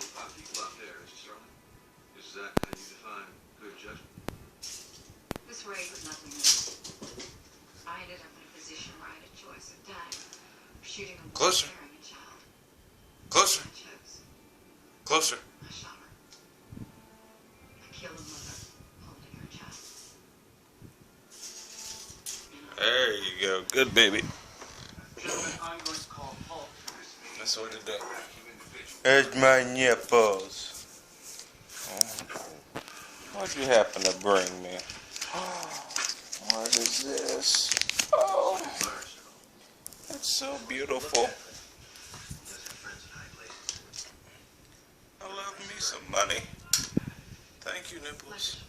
people out there, is Sterling? Is that how you define good judgment? This raid was nothing new. I ended up in a position where I had a choice of dying or shooting a woman Closer. carrying a child. Closer. I chose. Closer. I shot her. I killed a mother holding her child. There you go. Good baby. Gentlemen, I'm going to call halt to this meeting. That's what it does. Individual. There's my nipples. What'd you happen to bring me? What is this? Oh, that's so beautiful. I love me some money. Thank you, Nipples.